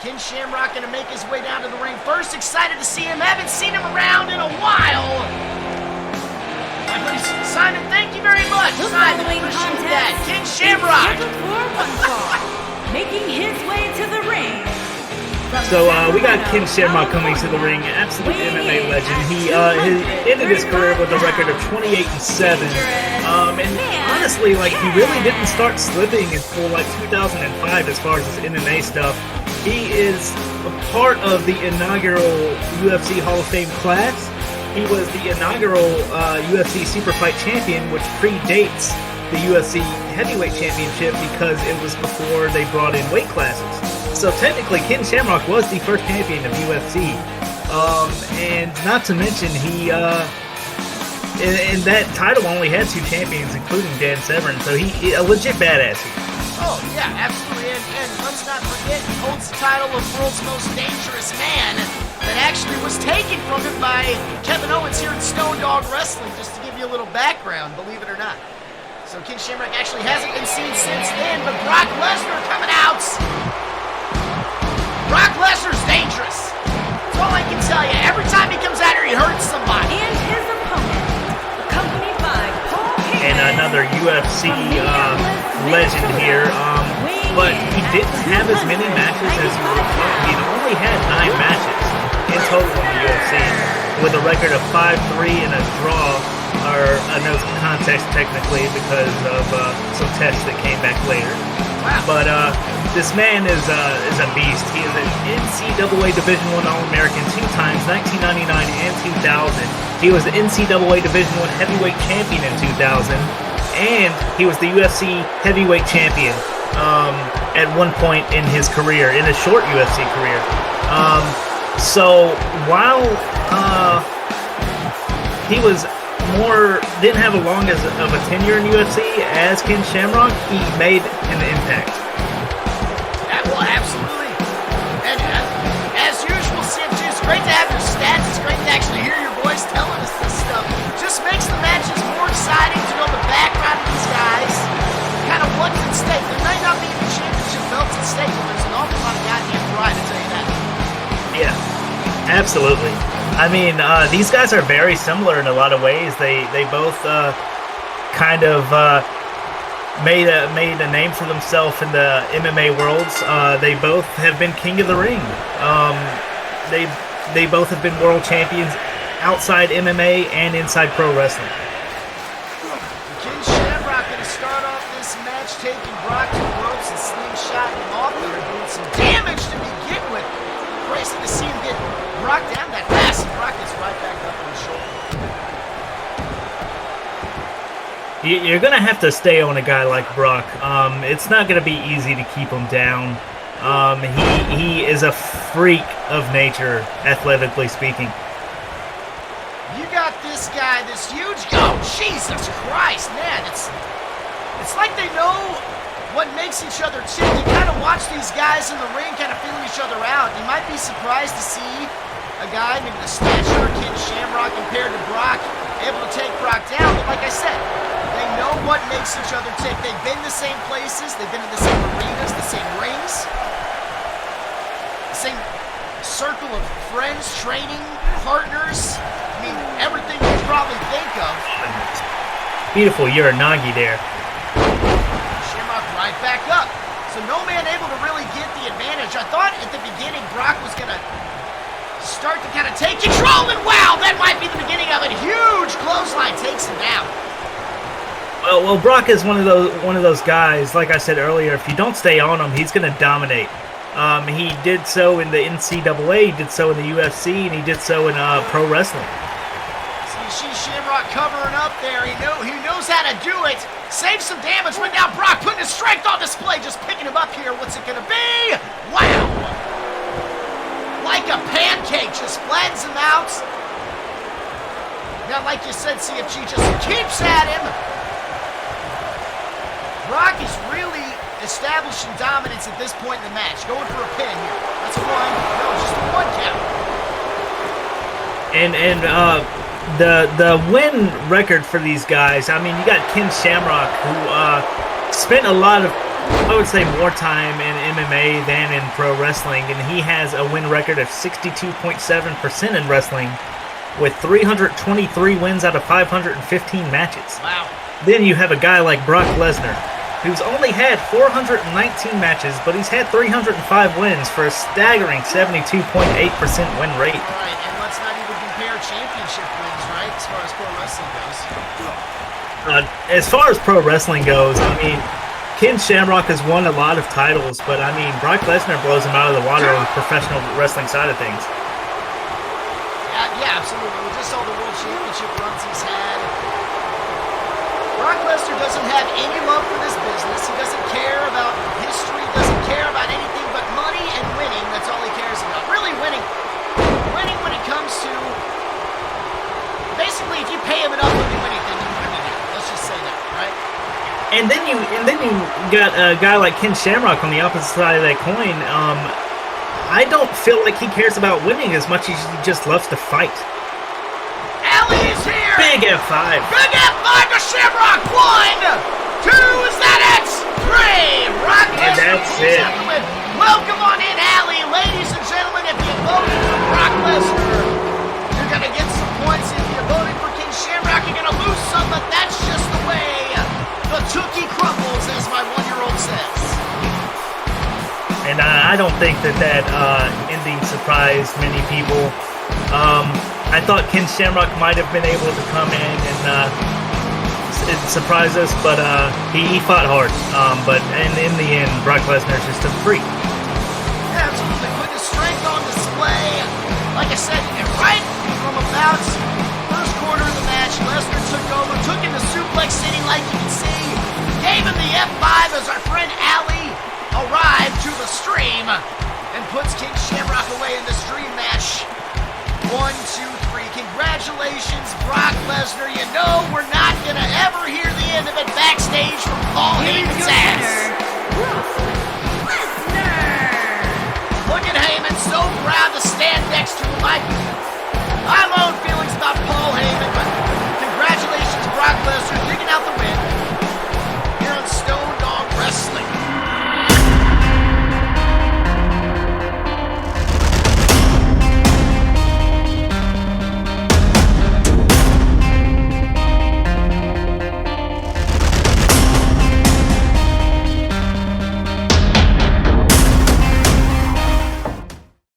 Ken Shamrock going to make his way down to the ring first. Excited to see him. Haven't seen him around in a while. Simon, thank you very much. The Simon, following appreciate contest that. Ken Shamrock. is scheduled for one fall, making his way to the ring. So we got Ken Shamrock coming to the ring, absolute MMA legend. He ended his career with a record of 28-7. And honestly, like, he really didn't start slipping until like 2005 as far as his MMA stuff. He is a part of the inaugural UFC Hall of Fame class. He was the inaugural UFC Super Fight Champion, which predates the UFC Heavyweight Championship because it was before they brought in weight classes. So technically, Ken Shamrock was the first champion of UFC. And not to mention, he in that title only had 2 champions, including Dan Severn. So he a legit badass. Oh, yeah, absolutely. And let's not forget, he holds the title of World's Most Dangerous Man that actually was taken from him by Kevin Owens here in Stone Dog Wrestling, just to give you a little background, believe it or not. So Ken Shamrock actually hasn't been seen since then, but Brock Lesnar coming out. Brock Lesnar's dangerous. That's all I can tell you. Every time he comes out here, he hurts somebody. And his opponent, accompanied by Paul And another UFC legend here, but he didn't have as many matches as he would have thought. He only had 9 matches in total in the UFC, with a record of 5-3 and a draw, or a no contest technically because of some tests that came back later. Wow. But this man is a beast. He is an NCAA Division I All-American 2 times, 1999 and 2000. He was the NCAA Division I Heavyweight Champion in 2000, and he was the UFC Heavyweight Champion at one point in his career, in a short UFC career. So while he didn't have as long of a tenure in UFC as Ken Shamrock, he made an impact. Well, absolutely. And as usual, CMG, it's great to have your stats. It's great to actually hear your voice telling us this stuff. Just makes the matches more exciting to know the background of these guys, kind of what's at stake. There may not be any championship belts at stake, but there's an awful lot of goddamn pride, to tell you that. Yeah, absolutely. I mean, these guys are very similar in a lot of ways. They both kind of made a name for themselves in the MMA worlds. They both have been king of the ring. They both have been world champions outside MMA and inside pro wrestling. Ken Shamrock going to start off this match, taking Brock to the ropes and slingshotting him off there, doing some damage to begin with. Crazy to see him get Brock down that fast, and Brock gets right back up on his shoulder. You're going to have to stay on a guy like Brock. It's not going to be easy to keep him down. He is a freak of nature, athletically speaking. You got this guy, this huge... Oh, Jesus Christ, man. It's like they know what makes each other tick. You kind of watch these guys in the ring kind of feeling each other out. You might be surprised to see a guy, maybe the stature of Ken Shamrock compared to Brock, able to take Brock down. But like I said, they know what makes each other tick. They've been the same places. They've been in the same arenas, the same rings, the same circle of friends, training, partners. I mean, everything you could probably think of. Beautiful Uranagi there. Shamrock right back up. So no man able to really get the advantage. I thought at the beginning Brock was going to start to kind of take control, and wow, that might be the beginning of it. Huge clothesline takes him down. Well, Brock is one of those guys. Like I said earlier, if you don't stay on him, he's going to dominate. He did so in the NCAA, he did so in the UFC, and he did so in pro wrestling. So you see Shamrock covering up there. He knows how to do it. Save some damage, but now Brock putting his strength on display, just picking him up here. What's it going to be? Wow! Like a pancake, just flattens him out. Now, like you said, CFG just keeps at him. Brock is really establishing dominance at this point in the match. Going for a pin here. That's a one. No, just a 1 count. And the win record for these guys, I mean, you got Ken Shamrock, who spent a lot of I would say, more time in MMA than in pro wrestling, and he has a win record of 62.7% in wrestling, with 323 wins out of 515 matches. Wow. Then you have a guy like Brock Lesnar, who's only had 419 matches, but he's had 305 wins for a staggering 72.8% win rate. All right, and let's not even compare championship wins, right, as far as pro wrestling goes. As far as pro wrestling goes, I mean, Ken Shamrock has won a lot of titles, but I mean, Brock Lesnar blows him out of the water on the professional wrestling side of things. Yeah, absolutely. With just all the world championship runs he's had. Brock Lesnar doesn't have any love for this business. He doesn't care about history, doesn't care about anything but money and winning. That's all he cares about. Really winning. Winning when it comes to... Basically, if you pay him enough, he'll do anything you want him to do. Let's just say that, right? And then you got a guy like Ken Shamrock on the opposite side of that coin. I don't feel like he cares about winning as much as he just loves to fight. Ali is here! Big F5. Big F5 to Shamrock! 1, 2, is that it? 3, Brock Lesnar. And that's it. Welcome on in, Ali. Ladies and gentlemen, if you voted for Brock Lesnar, you're going to get some points. If you voted for Ken Shamrock, you're going to lose some, but that's just the way the cookie crumbles, as my 1-year-old says. And I don't think that ending surprised many people. I thought Ken Shamrock might have been able to come in and surprise us, but he fought hard. But in the end, Brock Lesnar just a freak. Yeah, absolutely. Put his strength on display. Like I said, right from about first quarter of the match, Lesnar took over, took him to Suplex City, like you can see. Gave him the F5 as our friend Ali arrived to the stream and puts Ken Shamrock away in this dream match. 1, 2, 3. Congratulations, Brock Lesnar. You know we're not going to ever hear the end of it backstage from Paul Heyman's ass. Brock Lesnar. Look at Heyman, so proud to stand next to my